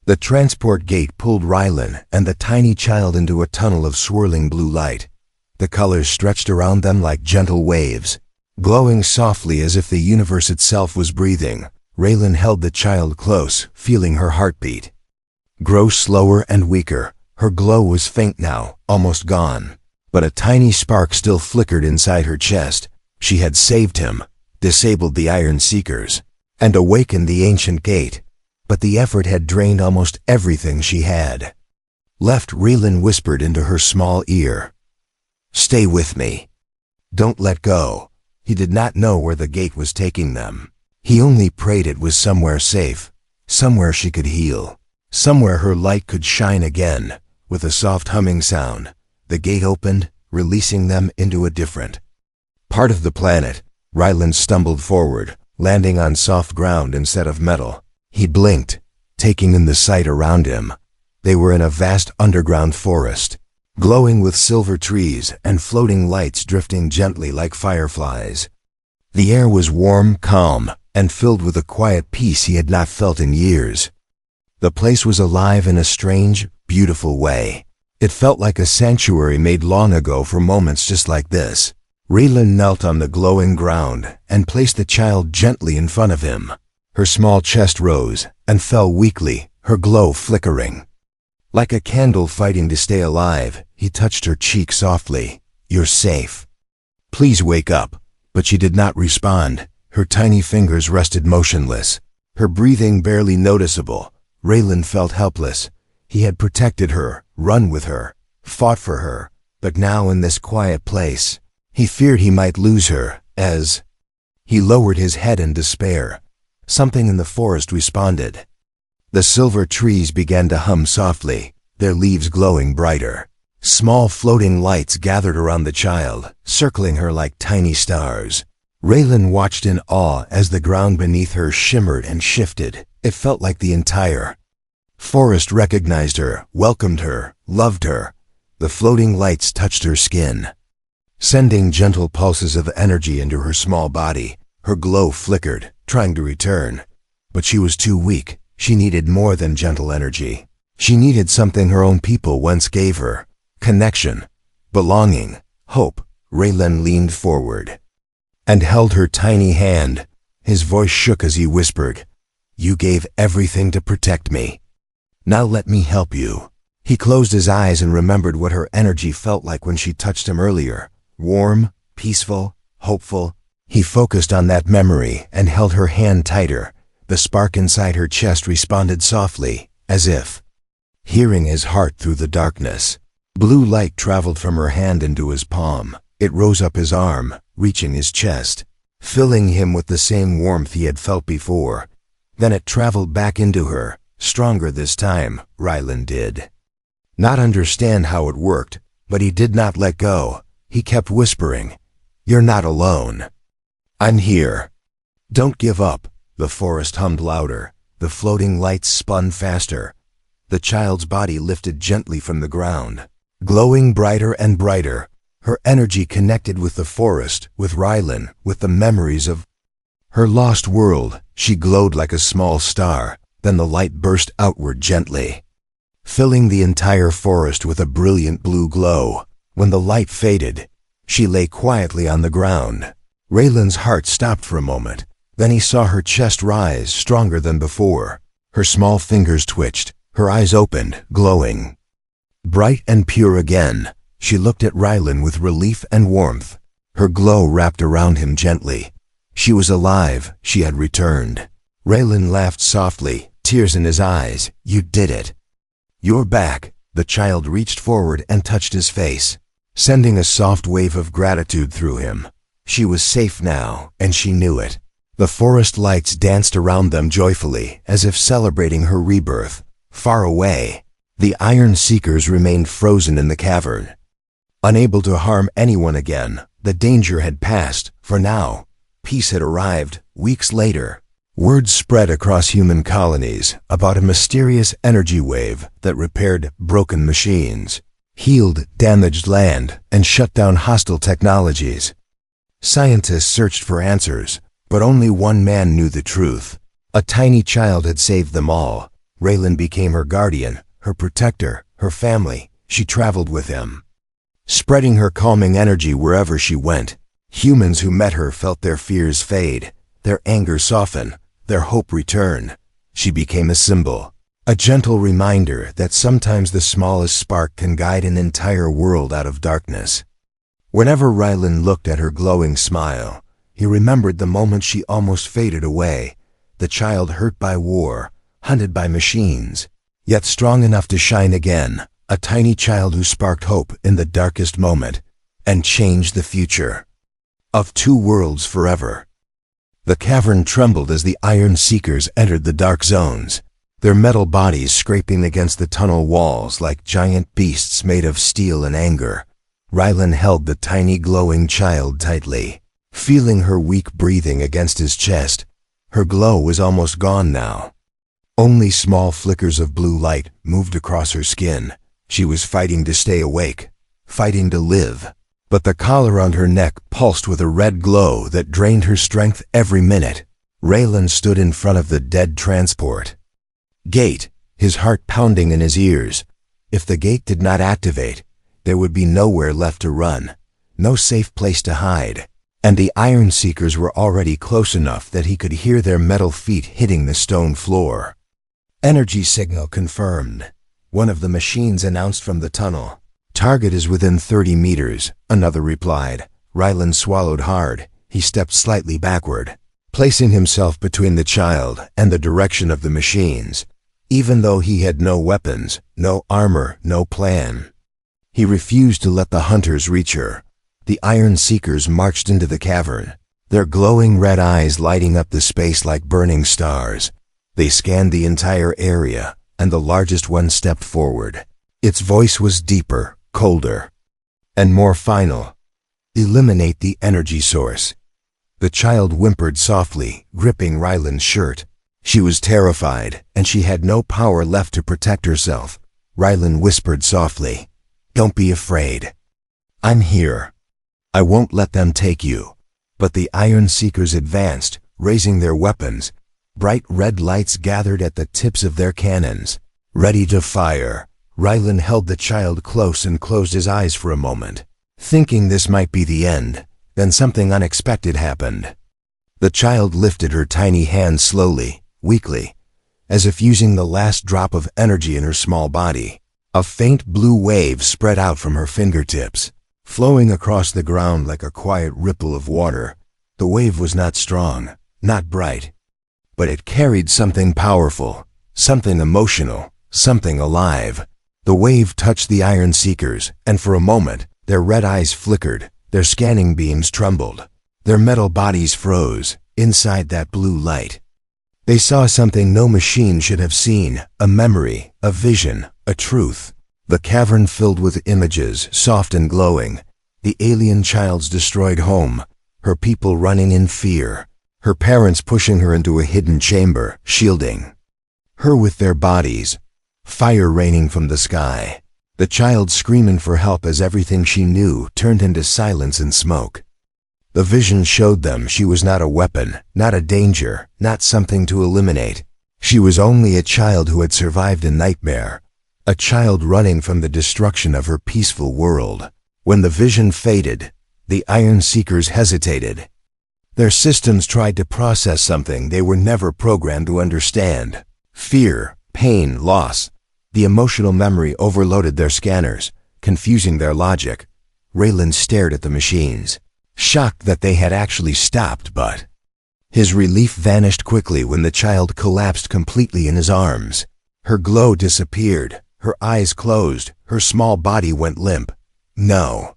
The transport gate pulled Rylan and the tiny child into a tunnel of swirling blue light. The colors stretched around them like gentle waves, glowing softly as if the universe itself was breathing. Raylan held the child close, feeling her heartbeat grow slower and weaker. Her glow was faint now, almost gone, but a tiny spark still flickered inside her chest. She had saved him, disabled the Iron Seekers, and awakened the ancient gate, but the effort had drained almost everything she had left. Raylan whispered into her small ear, "Stay with me. Don't let go." He did not know where the gate was taking them. He only prayed it was somewhere safe, somewhere she could heal, somewhere her light could shine again. With a soft humming sound, the gate opened, releasing them into a different part of the planet. Rylan stumbled forward, landing on soft ground instead of metal. He blinked, taking in the sight around him. They were in a vast underground forest, glowing with silver trees and floating lights drifting gently like fireflies. The air was warm, calm, and filled with a quiet peace he had not felt in years. The place was alive in a strange, beautiful way. It felt like a sanctuary made long ago for moments just like this. Raylan knelt on the glowing ground and placed the child gently in front of him. Her small chest rose and fell weakly, her glow flickering like a candle fighting to stay alive. He touched her cheek softly. "You're safe. Please wake up." But she did not respond. Her tiny fingers rested motionless, her breathing barely noticeable. Raylan felt helpless. He had protected her, run with her, fought for her, but now in this quiet place, he feared he might lose her. As he lowered his head in despair, something in the forest responded. The silver trees began to hum softly, their leaves glowing brighter. Small floating lights gathered around the child, circling her like tiny stars. Raylan watched in awe as the ground beneath her shimmered and shifted. It felt like the entire forest recognized her, welcomed her, loved her. The floating lights touched her skin, sending gentle pulses of energy into her small body. Her glow flickered, trying to return, but she was too weak. She needed more than gentle energy. She needed something her own people once gave her: connection, belonging, hope. Raylan leaned forward and held her tiny hand. His voice shook as he whispered, "You gave everything to protect me. Now let me help you." He closed his eyes and remembered what her energy felt like when she touched him earlier. Warm, peaceful, hopeful. He focused on that memory and held her hand tighter. The spark inside her chest responded softly, as if hearing his heart through the darkness. Blue light traveled from her hand into his palm. It rose up his arm, reaching his chest, filling him with the same warmth he had felt before. Then it traveled back into her, stronger this time. Rylan did not understand how it worked, but he did not let go. He kept whispering, "You're not alone. I'm here. Don't give up." The forest hummed louder. The floating lights spun faster. The child's body lifted gently from the ground, glowing brighter and brighter. Her energy connected with the forest, with Rylan, with the memories of her lost world. She glowed like a small star. Then the light burst outward gently, filling the entire forest with a brilliant blue glow. When the light faded, she lay quietly on the ground. Raylan's heart stopped for a moment. Then he saw her chest rise, stronger than before. Her small fingers twitched, her eyes opened, glowing bright and pure again. She looked at Rylan with relief and warmth. Her glow wrapped around him gently. She was alive. She had returned. Raylan laughed softly, tears in his eyes. "You did it. You're back." The child reached forward and touched his face, sending a soft wave of gratitude through him. She was safe now, and she knew it. The forest lights danced around them joyfully, as if celebrating her rebirth. Far away, the Iron Seekers remained frozen in the cavern, unable to harm anyone again. The danger had passed, for now. Peace had arrived. Weeks later, word spread across human colonies about a mysterious energy wave that repaired broken machines, healed damaged land, and shut down hostile technologies. Scientists searched for answers, but only one man knew the truth. A tiny child had saved them all. Raylan became her guardian, her protector, her family. She traveled with him, spreading her calming energy wherever she went. Humans who met her felt their fears fade, their anger soften, their hope return. She became a symbol, a gentle reminder that sometimes the smallest spark can guide an entire world out of darkness. Whenever Raylan looked at her glowing smile, he remembered the moment she almost faded away, the child hurt by war, hunted by machines, yet strong enough to shine again, a tiny child who sparked hope in the darkest moment and changed the future of two worlds forever. The cavern trembled as the Iron Seekers entered the dark zones, their metal bodies scraping against the tunnel walls like giant beasts made of steel and anger. Raylan held the tiny glowing child tightly, feeling her weak breathing against his chest. Her glow was almost gone now. Only small flickers of blue light moved across her skin. She was fighting to stay awake, fighting to live. But the collar on her neck pulsed with a red glow that drained her strength every minute. Raylan stood in front of the dead transport gate, his heart pounding in his ears. If the gate did not activate, there would be nowhere left to run, no safe place to hide. And the Iron Seekers were already close enough that he could hear their metal feet hitting the stone floor. Energy signal confirmed. One of the machines announced from the tunnel. Target is within 30 meters, another replied. Raylan swallowed hard. He stepped slightly backward, placing himself between the child and the direction of the machines. Even though he had no weapons, no armor, no plan, he refused to let the hunters reach her. The Iron Seekers marched into the cavern, their glowing red eyes lighting up the space like burning stars. They scanned the entire area, and the largest one stepped forward. Its voice was deeper, colder, and more final. Eliminate the energy source. The child whimpered softly, gripping Raylan's shirt. She was terrified, and she had no power left to protect herself. Raylan whispered softly, "Don't be afraid. I'm here. I won't let them take you." But the Iron Seekers advanced, raising their weapons. Bright red lights gathered at the tips of their cannons, ready to fire. Raylan held the child close and closed his eyes for a moment, thinking this might be the end. Then something unexpected happened. The child lifted her tiny hand slowly, weakly, as if using the last drop of energy in her small body. A faint blue wave spread out from her fingertips, flowing across the ground like a quiet ripple of water. The wave was not strong, not bright, but it carried something powerful, something emotional, something alive. The wave touched the Iron Seekers, and for a moment, their red eyes flickered, their scanning beams trembled, their metal bodies froze inside that blue light. They saw something no machine should have seen, a memory, a vision, a truth. The cavern filled with images, soft and glowing. The alien child's destroyed home, her people running in fear, her parents pushing her into a hidden chamber, shielding her with their bodies, fire raining from the sky. The child screaming for help as everything she knew turned into silence and smoke. The vision showed them she was not a weapon, not a danger, not something to eliminate. She was only a child who had survived a nightmare, a child running from the destruction of her peaceful world. When the vision faded, the Iron Seekers hesitated. Their systems tried to process something they were never programmed to understand. Fear, pain, loss. The emotional memory overloaded their scanners, confusing their logic. Raylan stared at the machines, shocked that they had actually stopped, but his relief vanished quickly when the child collapsed completely in his arms. Her glow disappeared, her eyes closed, her small body went limp. "No.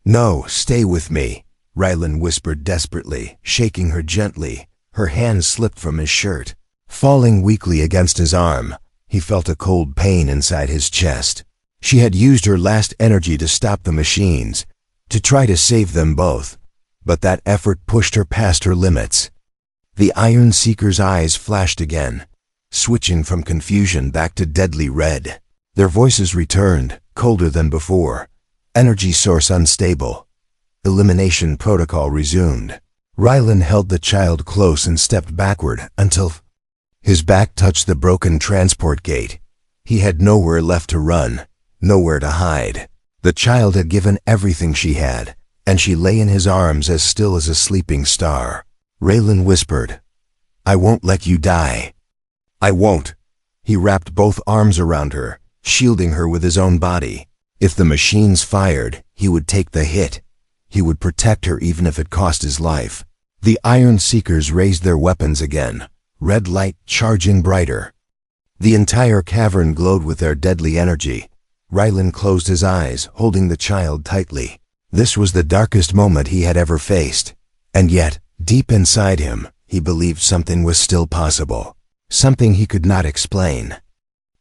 No, stay with me," Raylan whispered desperately, shaking her gently. Her hand slipped from his shirt, falling weakly against his arm. He felt a cold pain inside his chest. She had used her last energy to stop the machines, to try to save them both. But that effort pushed her past her limits. The Iron Seeker's eyes flashed again, switching from confusion back to deadly red. Their voices returned, colder than before. Energy source unstable. Elimination protocol resumed. Raylan held the child close and stepped backward until His back touched the broken transport gate. He had nowhere left to run, nowhere to hide. The child had given everything she had, and she lay in his arms as still as a sleeping star. Raylan whispered, "I won't let you die." "I won't." He wrapped both arms around her, shielding her with his own body. If the machines fired, he would take the hit. He would protect her even if it cost his life. The Iron Seekers raised their weapons again, red light charging brighter. The entire cavern glowed with their deadly energy. Raylan closed his eyes, holding the child tightly. This was the darkest moment he had ever faced. And yet, deep inside him, he believed something was still possible. Something he could not explain.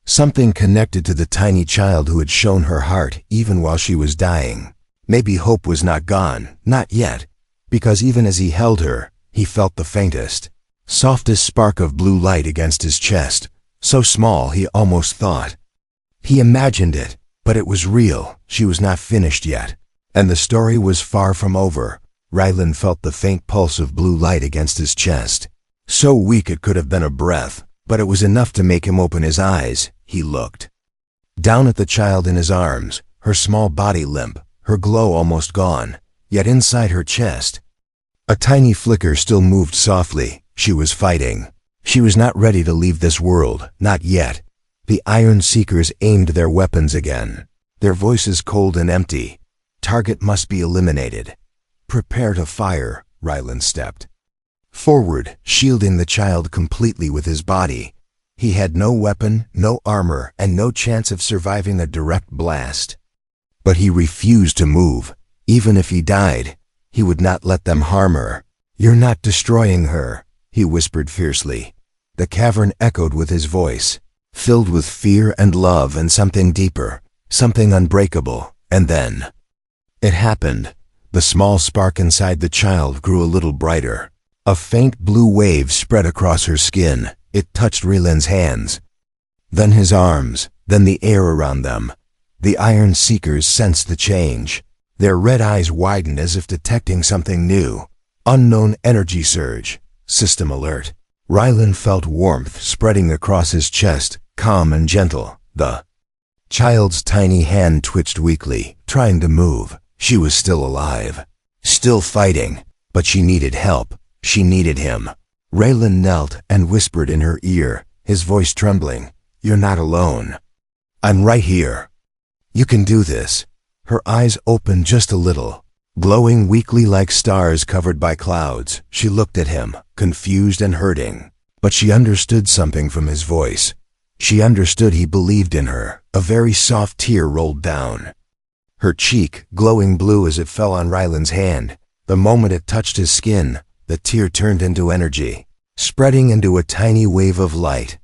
Something connected to the tiny child who had shown her heart even while she was dying. Maybe hope was not gone, not yet, because even as he held her, he felt the softest spark of blue light against his chest, so small he almost thought. He imagined it, but it was real. She was not finished yet. And the story was far from over. Raylan felt the faint pulse of blue light against his chest. So weak it could have been a breath, but it was enough to make him open his eyes. He looked down at the child in his arms, her small body limp, her glow almost gone, yet inside her chest, a tiny flicker still moved softly. She was fighting. She was not ready to leave this world, not yet. The Iron Seekers aimed their weapons again, their voices cold and empty. "Target must be eliminated." "Prepare to fire," Raylan stepped forward, shielding the child completely with his body. He had no weapon, no armor, and no chance of surviving a direct blast. But he refused to move. Even if he died, he would not let them harm her. "You're not destroying her," he whispered fiercely. The cavern echoed with his voice, filled with fear and love and something deeper, something unbreakable. And then it happened. The small spark inside the child grew a little brighter. A faint blue wave spread across her skin. It touched Raylan's hands, then his arms, then the air around them. The Iron Seekers sensed the change. Their red eyes widened as if detecting something new. Unknown energy surge. System alert. Raylan felt warmth spreading across his chest, calm and gentle. The child's tiny hand twitched weakly, trying to move. She was still alive, still fighting, but she needed help. She needed him. Raylan knelt and whispered in her ear, his voice trembling, "You're not alone. I'm right here. You can do this." Her eyes opened just a little, glowing weakly like stars covered by clouds. She looked at him, confused and hurting. But she understood something from his voice. She understood he believed in her. A very soft tear rolled down her cheek, glowing blue as it fell on Raylan's hand. The moment it touched his skin, the tear turned into energy, spreading into a tiny wave of light.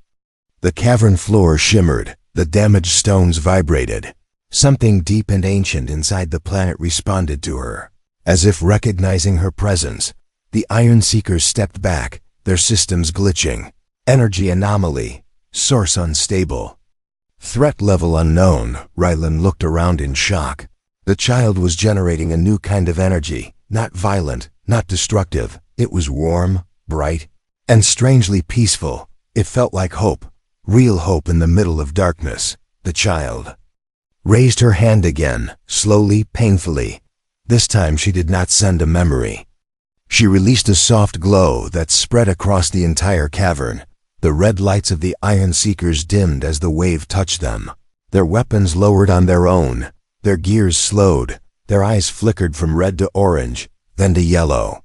The cavern floor shimmered, the damaged stones vibrated. Something deep and ancient inside the planet responded to her. As if recognizing her presence, the Iron Seekers stepped back, their systems glitching. Energy anomaly, source unstable. Threat level unknown. Raylan looked around in shock. The child was generating a new kind of energy, not violent, not destructive. It was warm, bright, and strangely peaceful. It felt like hope, real hope in the middle of darkness. The child raised her hand again, slowly, painfully. This time she did not send a memory. She released a soft glow that spread across the entire cavern. The red lights of the Iron Seekers dimmed as the wave touched them. Their weapons lowered on their own. Their gears slowed. Their eyes flickered from red to orange, then to yellow.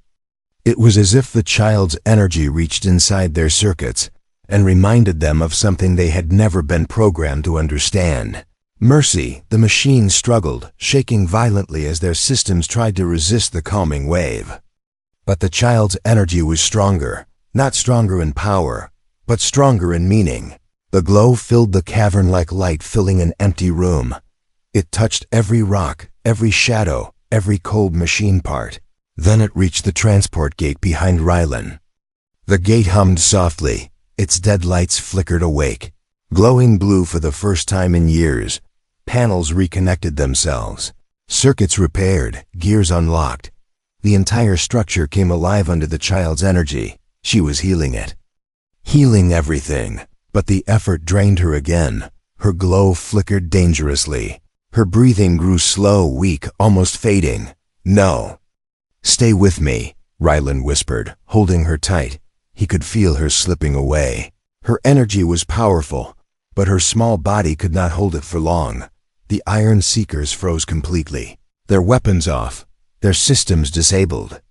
It was as if the child's energy reached inside their circuits and reminded them of something they had never been programmed to understand. Mercy. The machine struggled, shaking violently as their systems tried to resist the calming wave. But the child's energy was stronger, not stronger in power, but stronger in meaning. The glow filled the cavern like light filling an empty room. It touched every rock, every shadow, every cold machine part. Then it reached the transport gate behind Raylan. The gate hummed softly. Its dead lights flickered awake. Glowing blue for the first time in years, panels reconnected themselves. Circuits repaired, gears unlocked. The entire structure came alive under the child's energy. She was healing it. healing everything. But the effort drained her again. Her glow flickered dangerously. Her breathing grew slow, weak, almost fading. "No." "Stay with me," Rylan whispered, holding her tight. He could feel her slipping away. Her energy was powerful, but her small body could not hold it for long. The Iron Seekers froze completely, their weapons off, their systems disabled.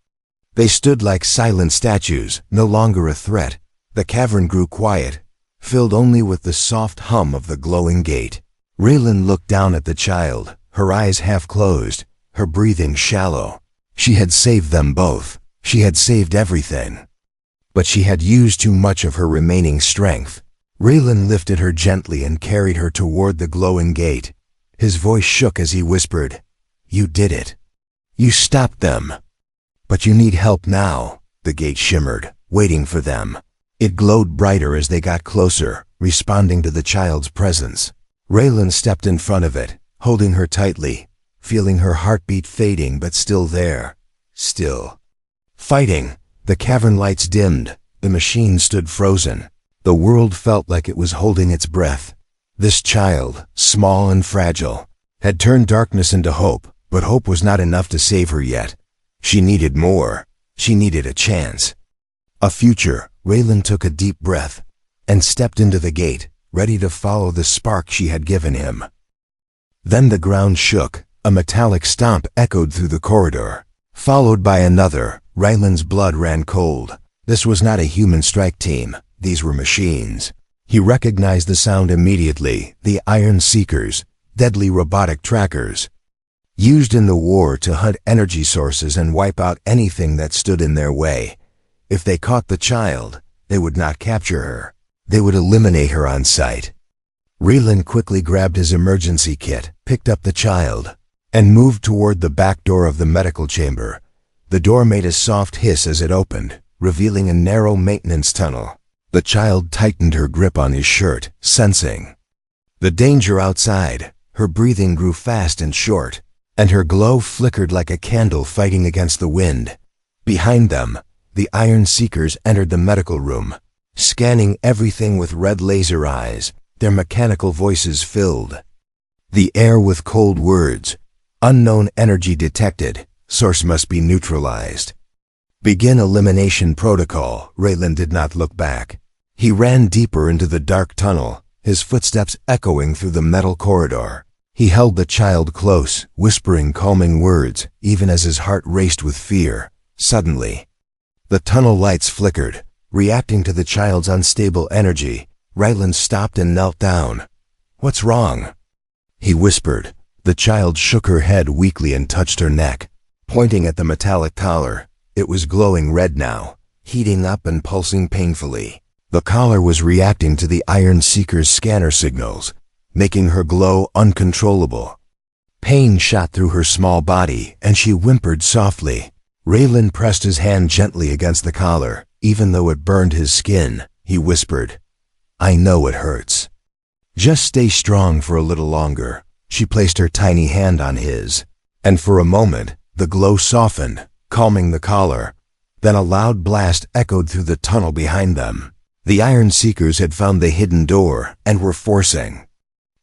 They stood like silent statues, no longer a threat. The cavern grew quiet, filled only with the soft hum of the glowing gate. Raylan looked down at the child, her eyes half closed, her breathing shallow. She had saved them both. She had saved everything. But she had used too much of her remaining strength. Raylan lifted her gently and carried her toward the glowing gate. His voice shook as he whispered, "You did it. You stopped them. But you need help now." The gate shimmered, waiting for them. It glowed brighter as they got closer, responding to the child's presence. Raylan stepped in front of it, holding her tightly, feeling her heartbeat fading but still there. Still. Fighting. The cavern lights dimmed. The machine stood frozen. The world felt like it was holding its breath. This child, small and fragile, had turned darkness into hope, but hope was not enough to save her yet. She needed more. She needed a chance. A future. Raylan took a deep breath and stepped into the gate, ready to follow the spark she had given him. Then the ground shook. A metallic stomp echoed through the corridor, followed by another. Rylan's blood ran cold. This was not a human strike team. These were machines. He recognized the sound immediately. The Iron Seekers, deadly robotic trackers, used in the war to hunt energy sources and wipe out anything that stood in their way. If they caught the child, they would not capture her. They would eliminate her on sight. Raylan quickly grabbed his emergency kit, picked up the child, and moved toward the back door of the medical chamber. The door made a soft hiss as it opened, revealing a narrow maintenance tunnel. The child tightened her grip on his shirt, sensing the danger outside. Her breathing grew fast and short, and her glow flickered like a candle fighting against the wind. Behind them, the Iron Seekers entered the medical room, scanning everything with red laser eyes, their mechanical voices filled the air with cold words. "Unknown energy detected. Source must be neutralized. Begin elimination protocol." Raylan did not look back. He ran deeper into the dark tunnel, his footsteps echoing through the metal corridor. He held the child close, whispering calming words, even as his heart raced with fear. Suddenly, the tunnel lights flickered, reacting to the child's unstable energy. Raylan stopped and knelt down. "What's wrong?" he whispered. The child shook her head weakly and touched her neck, pointing at the metallic collar. It was glowing red now, heating up and pulsing painfully. The collar was reacting to the Iron Seeker's scanner signals, making her glow uncontrollable. Pain shot through her small body, and she whimpered softly. Raylan pressed his hand gently against the collar. Even though it burned his skin, he whispered, "I know it hurts. Just stay strong for a little longer." She placed her tiny hand on his, and for a moment, the glow softened, calming the collar. Then a loud blast echoed through the tunnel behind them. The Iron Seekers had found the hidden door and were forcing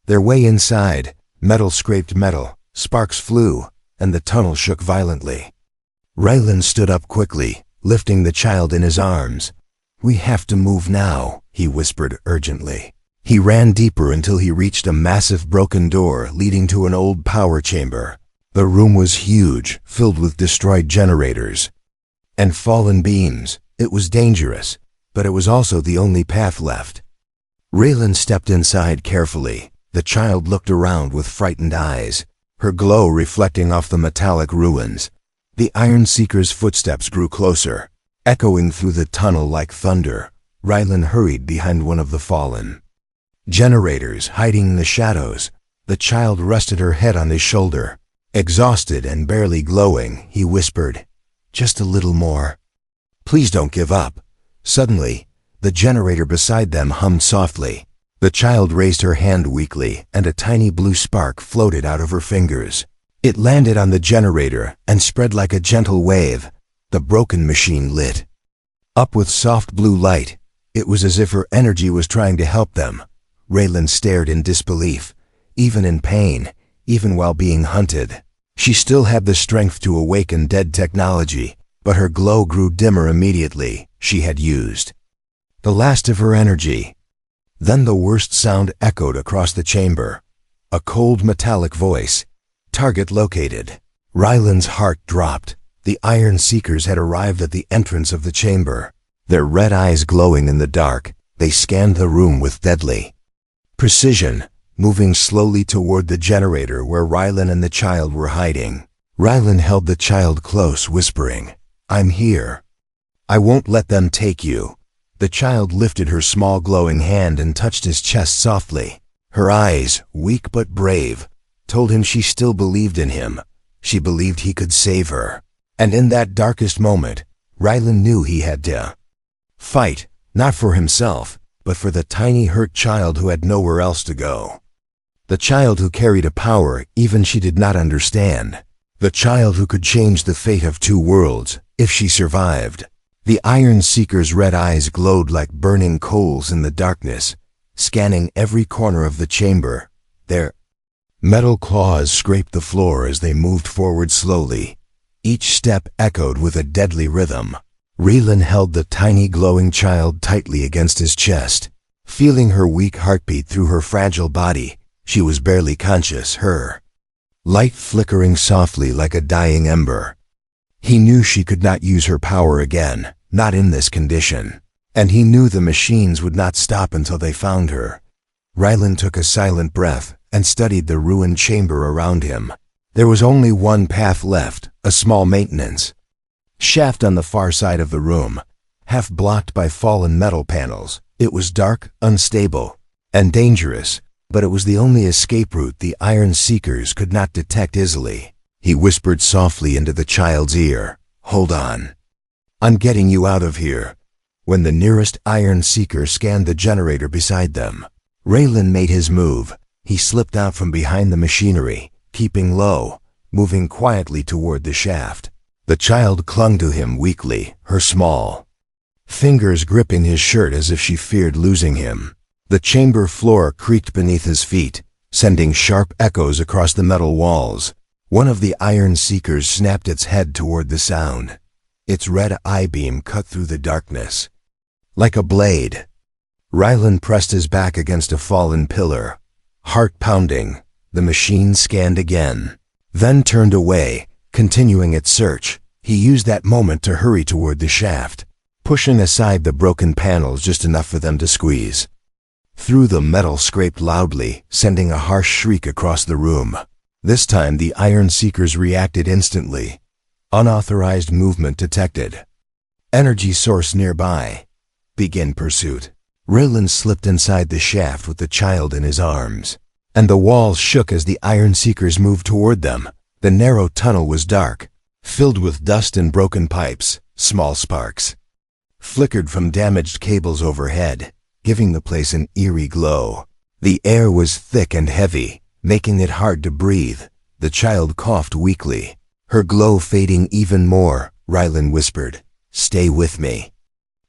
their way inside. Metal scraped metal, sparks flew, and the tunnel shook violently. Raylan stood up quickly, lifting the child in his arms. "We have to move now," he whispered urgently. He ran deeper until he reached a massive broken door leading to an old power chamber. The room was huge, filled with destroyed generators and fallen beams. It was dangerous, but it was also the only path left. Raylan stepped inside carefully. The child looked around with frightened eyes, her glow reflecting off the metallic ruins. The Iron Seeker's footsteps grew closer, echoing through the tunnel like thunder. Raylan hurried behind one of the fallen generators, hiding in the shadows. The child rested her head on his shoulder. Exhausted and barely glowing, he whispered, "Just a little more. Please don't give up." Suddenly, the generator beside them hummed softly. The child raised her hand weakly, and a tiny blue spark floated out of her fingers. It landed on the generator and spread like a gentle wave. The broken machine lit up with soft blue light. It was as if her energy was trying to help them. Raylan stared in disbelief. Even in pain, even while being hunted, she still had the strength to awaken dead technology, but her glow grew dimmer immediately. She had used the last of her energy. Then the worst sound echoed across the chamber. A cold metallic voice. Target located. Rylan's heart dropped. The Iron Seekers had arrived at the entrance of the chamber. Their red eyes glowing in the dark, they scanned the room with deadly precision, moving slowly toward the generator where Rylan and the child were hiding. Rylan held the child close, whispering, "I'm here. I won't let them take you." The child lifted her small glowing hand and touched his chest softly. Her eyes, weak but brave, told him she still believed in him. She believed he could save her. And in that darkest moment, Rylan knew he had to fight, not for himself, but for the tiny hurt child who had nowhere else to go. The child who carried a power even she did not understand. The child who could change the fate of two worlds, if she survived. The Iron Seeker's red eyes glowed like burning coals in the darkness, scanning every corner of the chamber. Their metal claws scraped the floor as they moved forward slowly. Each step echoed with a deadly rhythm. Rylan held the tiny glowing child tightly against his chest. Feeling her weak heartbeat through her fragile body, she was barely conscious, her light flickering softly like a dying ember. He knew she could not use her power again, not in this condition. And he knew the machines would not stop until they found her. Rylan took a silent breath and studied the ruined chamber around him. There was only one path left, a small maintenance shaft on the far side of the room, half blocked by fallen metal panels. It was dark, unstable, and dangerous, but it was the only escape route the Iron Seekers could not detect easily. He whispered softly into the child's ear, "Hold on. I'm getting you out of here." When the nearest Iron Seeker scanned the generator beside them, Rylan made his move. He slipped out from behind the machinery, keeping low, moving quietly toward the shaft. The child clung to him weakly, her small fingers gripping his shirt as if she feared losing him. The chamber floor creaked beneath his feet, sending sharp echoes across the metal walls. One of the Iron Seekers snapped its head toward the sound. Its red eye beam cut through the darkness like a blade. Rylan pressed his back against a fallen pillar, heart pounding. The machine scanned again, then turned away, continuing its search. He used that moment to hurry toward the shaft, pushing aside the broken panels just enough for them to squeeze through. The metal scraped loudly, sending a harsh shriek across the room. This time the Iron Seekers reacted instantly. Unauthorized movement detected. Energy source nearby. Begin pursuit. Rylan slipped inside the shaft with the child in his arms, and the walls shook as the Iron Seekers moved toward them. The narrow tunnel was dark, filled with dust and broken pipes. Small sparks flickered from damaged cables overhead, giving the place an eerie glow. The air was thick and heavy, making it hard to breathe. The child coughed weakly, her glow fading even more. Rylan whispered, "Stay with me.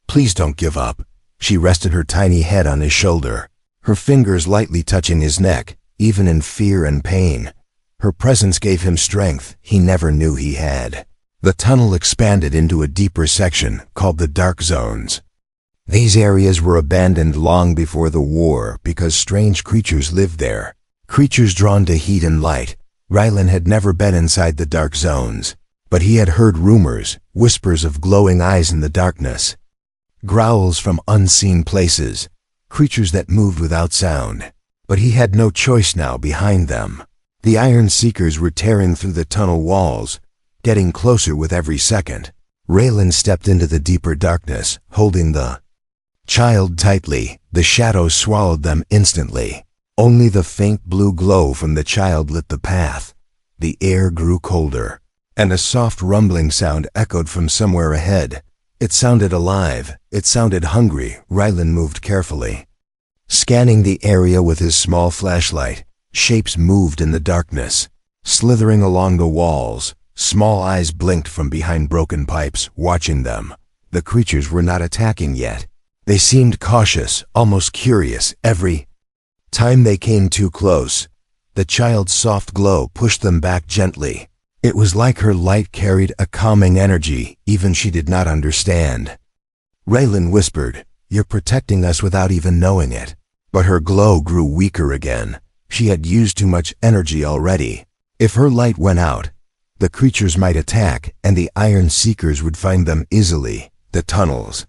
Please don't give up." She rested her tiny head on his shoulder, her fingers lightly touching his neck, even in fear and pain. Her presence gave him strength he never knew he had. The tunnel expanded into a deeper section called the Dark Zones. These areas were abandoned long before the war because strange creatures lived there. Creatures drawn to heat and light. Rylan had never been inside the Dark Zones, but he had heard rumors, whispers of glowing eyes in the darkness, growls from unseen places, creatures that moved without sound. But he had no choice now behind them. The Iron Seekers were tearing through the tunnel walls, getting closer with every second. Rylan stepped into the deeper darkness, holding the child tightly. The shadows swallowed them instantly. Only the faint blue glow from the child lit the path. The air grew colder, and a soft rumbling sound echoed from somewhere ahead. It sounded alive. It sounded hungry. Rylan moved carefully, scanning the area with his small flashlight. Shapes moved in the darkness, slithering along the walls. Small eyes blinked from behind broken pipes, watching them. The creatures were not attacking yet. They seemed cautious, almost curious. Every time they came too close, the child's soft glow pushed them back gently. It was like her light carried a calming energy, even she did not understand. Raylan whispered, "You're protecting us without even knowing it." But her glow grew weaker again. She had used too much energy already. If her light went out, the creatures might attack, and the Iron Seekers would find them easily. The tunnels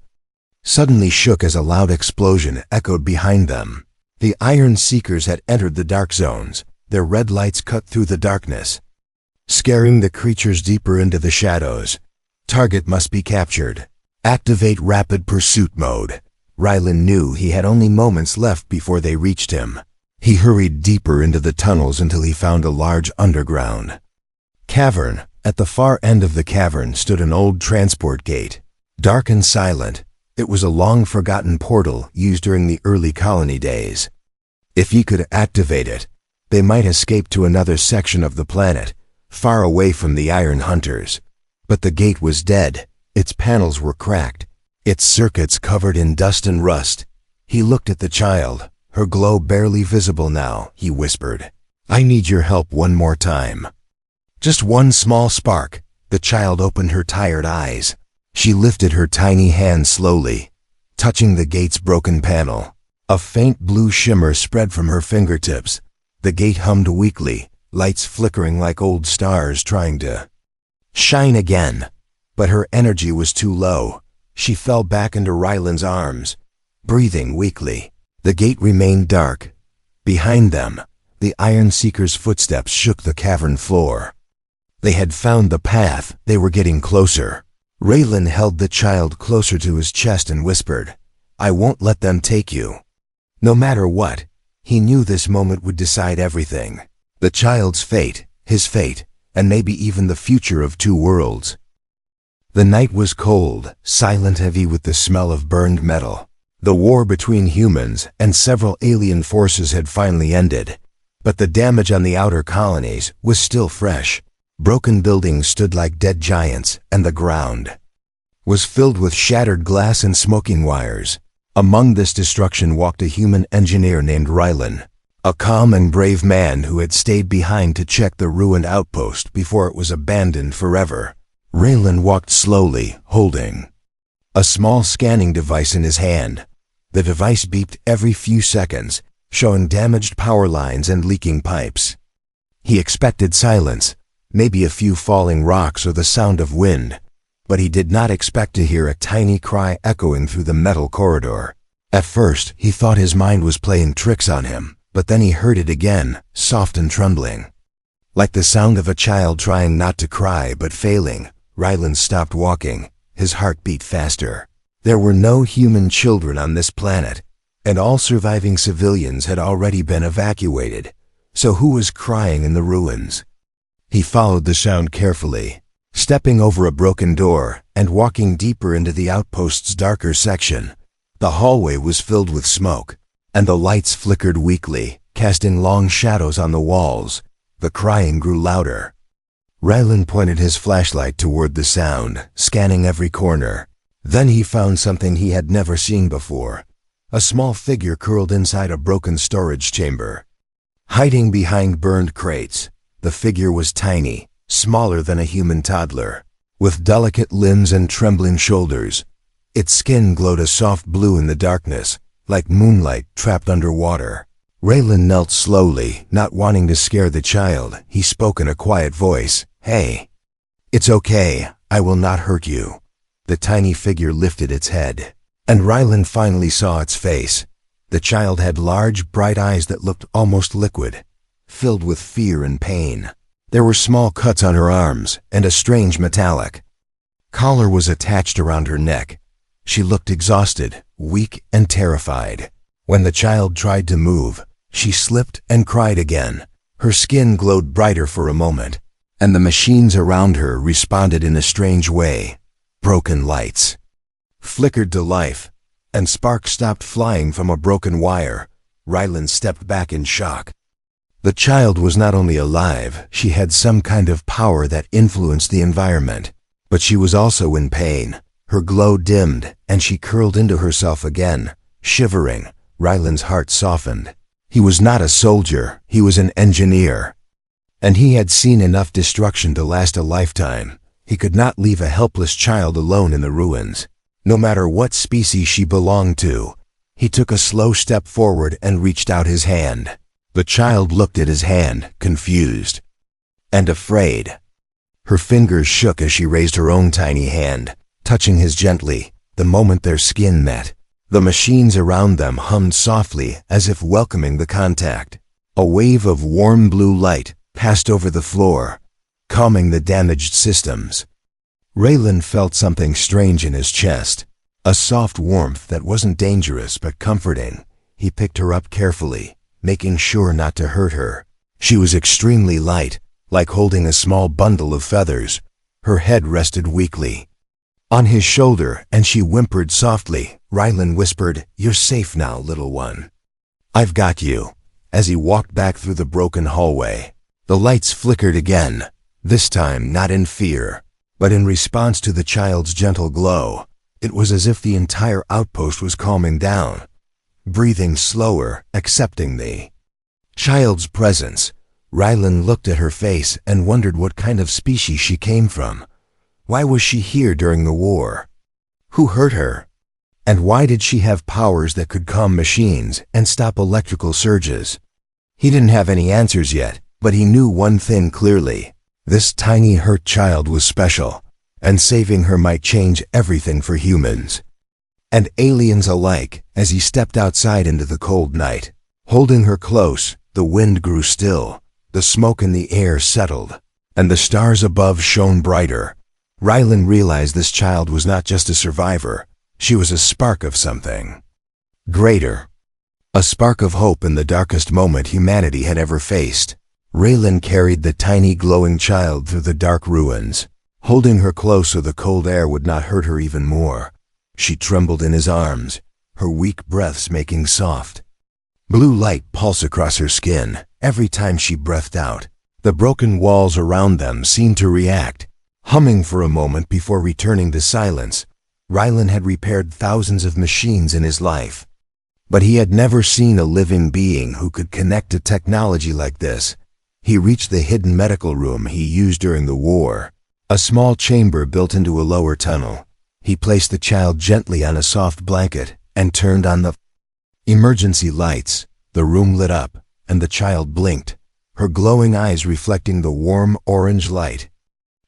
suddenly shook as a loud explosion echoed behind them. The Iron Seekers had entered the dark zones. Their red lights cut through the darkness, scaring the creatures deeper into the shadows. Target must be captured. Activate rapid pursuit mode. Raylan knew he had only moments left before they reached him. He hurried deeper into the tunnels until he found a large underground cavern. At the far end of the cavern stood an old transport gate. Dark and silent, it was a long-forgotten portal used during the early colony days. If he could activate it, they might escape to another section of the planet, far away from the Iron Hunters. But the gate was dead. Its panels were cracked, its circuits covered in dust and rust. He looked at the child, her glow barely visible now. He whispered, "I need your help one more time." Just one small spark. The child opened her tired eyes. She lifted her tiny hand slowly, touching the gate's broken panel. A faint blue shimmer spread from her fingertips. The gate hummed weakly, lights flickering like old stars trying to shine again. But her energy was too low. She fell back into Raylan's arms, breathing weakly. The gate remained dark. Behind them, the Iron Seekers' footsteps shook the cavern floor. They had found the path. They were getting closer. Raylan held the child closer to his chest and whispered, "I won't let them take you." No matter what, he knew this moment would decide everything. The child's fate, his fate, and maybe even the future of two worlds. The night was cold, silent, heavy with the smell of burned metal. The war between humans and several alien forces had finally ended, but the damage on the outer colonies was still fresh. Broken buildings stood like dead giants, and the ground was filled with shattered glass and smoking wires. Among this destruction walked a human engineer named Raylan, a calm and brave man who had stayed behind to check the ruined outpost before it was abandoned forever. Raylan walked slowly, holding a small scanning device in his hand. The device beeped every few seconds, showing damaged power lines and leaking pipes. He expected silence, maybe a few falling rocks or the sound of wind, but he did not expect to hear a tiny cry echoing through the metal corridor. At first, he thought his mind was playing tricks on him, but then he heard it again, soft and trembling. Like the sound of a child trying not to cry but failing. Raylan stopped walking. His heart beat faster. There were no human children on this planet, and all surviving civilians had already been evacuated. So who was crying in the ruins? He followed the sound carefully, stepping over a broken door and walking deeper into the outpost's darker section. The hallway was filled with smoke, and the lights flickered weakly, casting long shadows on the walls. The crying grew louder. Raylan pointed his flashlight toward the sound, scanning every corner. Then he found something he had never seen before. A small figure curled inside a broken storage chamber. Hiding behind burned crates, the figure was tiny, smaller than a human toddler, with delicate limbs and trembling shoulders. Its skin glowed a soft blue in the darkness, like moonlight trapped underwater. Raylan knelt slowly, not wanting to scare the child. He spoke in a quiet voice. "Hey, it's okay. I will not hurt you." The tiny figure lifted its head, and Raylan finally saw its face. The child had large, bright eyes that looked almost liquid, filled with fear and pain. There were small cuts on her arms, and a strange metallic collar was attached around her neck. She looked exhausted, weak, and terrified. When the child tried to move, she slipped and cried again. Her skin glowed brighter for a moment, and the machines around her responded in a strange way. Broken lights flickered to life, and sparks stopped flying from a broken wire. Raylan stepped back in shock. The child was not only alive, she had some kind of power that influenced the environment, but she was also in pain. Her glow dimmed, and she curled into herself again, shivering. Ryland's heart softened. He was not a soldier, he was an engineer. And he had seen enough destruction to last a lifetime. He could not leave a helpless child alone in the ruins, no matter what species she belonged to. He took a slow step forward and reached out his hand. The child looked at his hand, confused and afraid. Her fingers shook as she raised her own tiny hand, touching his gently. The moment their skin met, the machines around them hummed softly as if welcoming the contact. A wave of warm blue light passed over the floor, calming the damaged systems. Raylan felt something strange in his chest, a soft warmth that wasn't dangerous but comforting. He picked her up carefully, making sure not to hurt her. She was extremely light, like holding a small bundle of feathers. Her head rested weakly on his shoulder, and she whimpered softly. Rylan whispered, "You're safe now, little one. I've got you." As he walked back through the broken hallway, the lights flickered again, this time not in fear, but in response to the child's gentle glow. It was as if the entire outpost was calming down, breathing slower, accepting the child's presence. Rylan looked at her face and wondered what kind of species she came from. Why was she here during the war? Who hurt her? And why did she have powers that could calm machines and stop electrical surges? He didn't have any answers yet, but he knew one thing clearly. This tiny hurt child was special, and saving her might change everything for humans and aliens alike. As he stepped outside into the cold night, holding her close, the wind grew still, the smoke in the air settled, and the stars above shone brighter. Rylan realized this child was not just a survivor, she was a spark of something greater. A spark of hope in the darkest moment humanity had ever faced. Raylan carried the tiny glowing child through the dark ruins, holding her close so the cold air would not hurt her even more. She trembled in his arms, her weak breaths making soft blue light pulse across her skin every time she breathed out. The broken walls around them seemed to react, humming for a moment before returning to silence. Rylan had repaired thousands of machines in his life, but he had never seen a living being who could connect to technology like this. He reached the hidden medical room he used during the war, a small chamber built into a lower tunnel. He placed the child gently on a soft blanket and turned on the emergency lights. The room lit up, and the child blinked, her glowing eyes reflecting the warm orange light.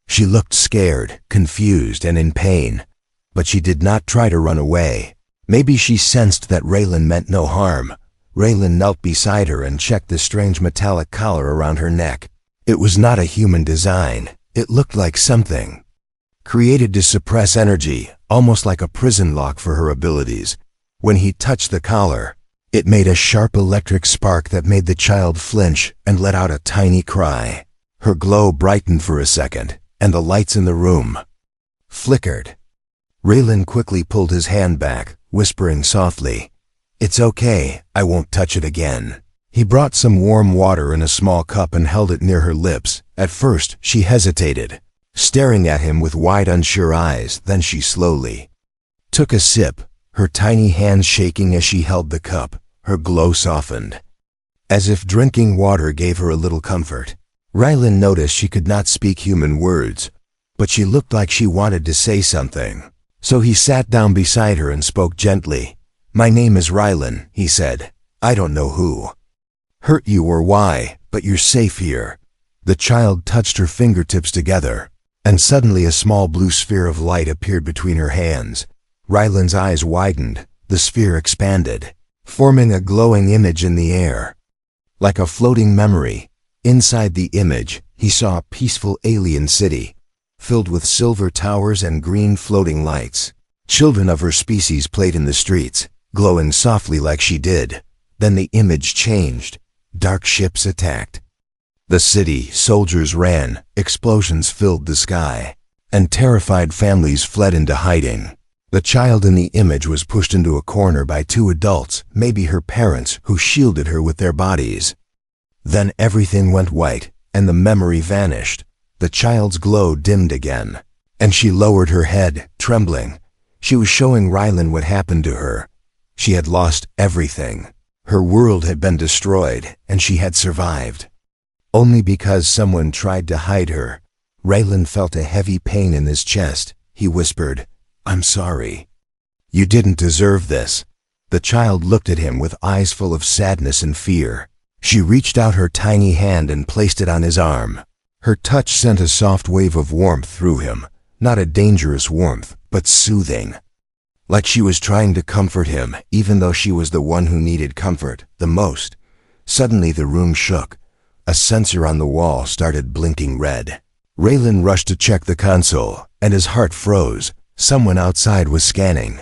She looked scared, confused, and in pain, but she did not try to run away. Maybe she sensed that Raylan meant no harm. Raylan knelt beside her and checked the strange metallic collar around her neck. It was not a human design. It looked like something created to suppress energy, almost like a prison lock for her abilities. When he touched the collar, it made a sharp electric spark that made the child flinch and let out a tiny cry. Her glow brightened for a second, and the lights in the room flickered. Raylan quickly pulled his hand back, whispering softly, "It's okay, I won't touch it again." He brought some warm water in a small cup and held it near her lips. At first, she hesitated, staring at him with wide, unsure eyes. Then she slowly took a sip, her tiny hands shaking as she held the cup. Her glow softened, as if drinking water gave her a little comfort. Rylan noticed she could not speak human words, but she looked like she wanted to say something. So he sat down beside her and spoke gently. "My name is Rylan," he said. "I don't know who hurt you or why, but you're safe here." The child touched her fingertips together, and suddenly a small blue sphere of light appeared between her hands. Rylan's eyes widened, the sphere expanded, forming a glowing image in the air. Like a floating memory, inside the image, he saw a peaceful alien city, filled with silver towers and green floating lights. Children of her species played in the streets, glowing softly like she did. Then the image changed. Dark ships attacked the city, soldiers ran, explosions filled the sky, and terrified families fled into hiding. The child in the image was pushed into a corner by two adults, maybe her parents, who shielded her with their bodies. Then everything went white, and the memory vanished. The child's glow dimmed again, and she lowered her head, trembling. She was showing Rylan what happened to her. She had lost everything. Her world had been destroyed, and she had survived. Only because someone tried to hide her. Rylan felt a heavy pain in his chest. He whispered, "I'm sorry. You didn't deserve this." The child looked at him with eyes full of sadness and fear. She reached out her tiny hand and placed it on his arm. Her touch sent a soft wave of warmth through him, not a dangerous warmth, but soothing. Like she was trying to comfort him, even though she was the one who needed comfort the most. Suddenly the room shook. A sensor on the wall started blinking red. Rylan rushed to check the console, and his heart froze. Someone outside was scanning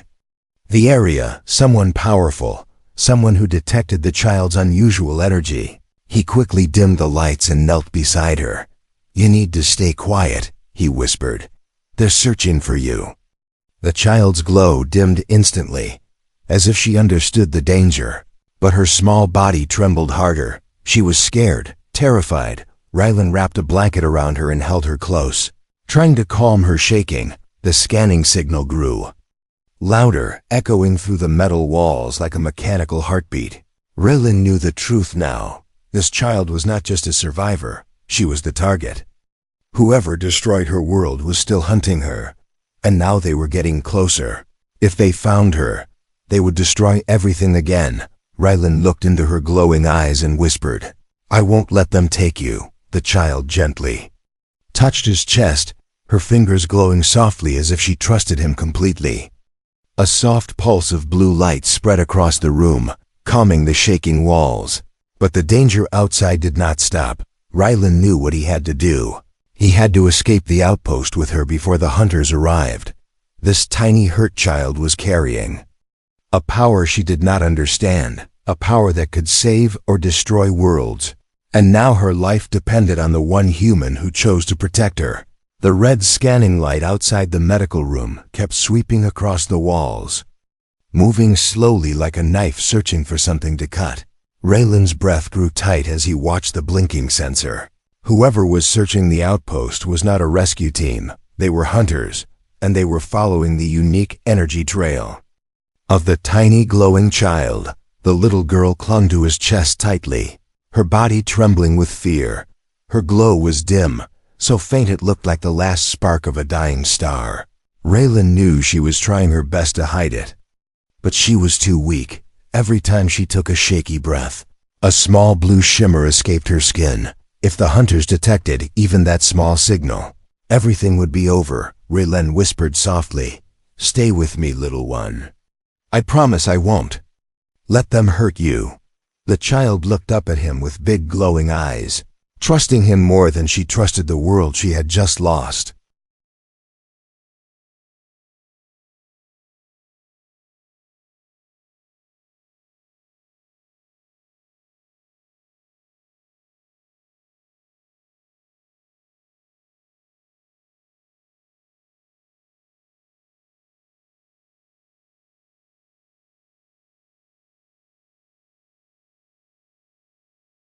the area, someone powerful, someone who detected the child's unusual energy. He quickly dimmed the lights and knelt beside her. "You need to stay quiet," he whispered. "They're searching for you." The child's glow dimmed instantly, as if she understood the danger. But her small body trembled harder. She was scared, terrified. Rylan wrapped a blanket around her and held her close. Trying to calm her shaking, the scanning signal grew. Louder, echoing through the metal walls like a mechanical heartbeat. Rylan knew the truth now. This child was not just a survivor, she was the target. Whoever destroyed her world was still hunting her. And now they were getting closer. If they found her, they would destroy everything again. Rylan looked into her glowing eyes and whispered, "I won't let them take you." The child gently touched his chest, her fingers glowing softly as if she trusted him completely. A soft pulse of blue light spread across the room, calming the shaking walls. But the danger outside did not stop. Rylan knew what he had to do. He had to escape the outpost with her before the hunters arrived. This tiny hurt child was carrying a power she did not understand, a power that could save or destroy worlds. And now her life depended on the one human who chose to protect her. The red scanning light outside the medical room kept sweeping across the walls, moving slowly like a knife searching for something to cut. Rylan's breath grew tight as he watched the blinking sensor. Whoever was searching the outpost was not a rescue team. They were hunters, and they were following the unique energy trail of the tiny glowing child. The little girl clung to his chest tightly, her body trembling with fear. Her glow was dim, so faint it looked like the last spark of a dying star. Rylan knew she was trying her best to hide it. But she was too weak. Every time she took a shaky breath, a small blue shimmer escaped her skin. If the hunters detected even that small signal, everything would be over. Rylan whispered softly, "Stay with me, little one. I promise I won't let them hurt you." The child looked up at him with big glowing eyes, trusting him more than she trusted the world she had just lost.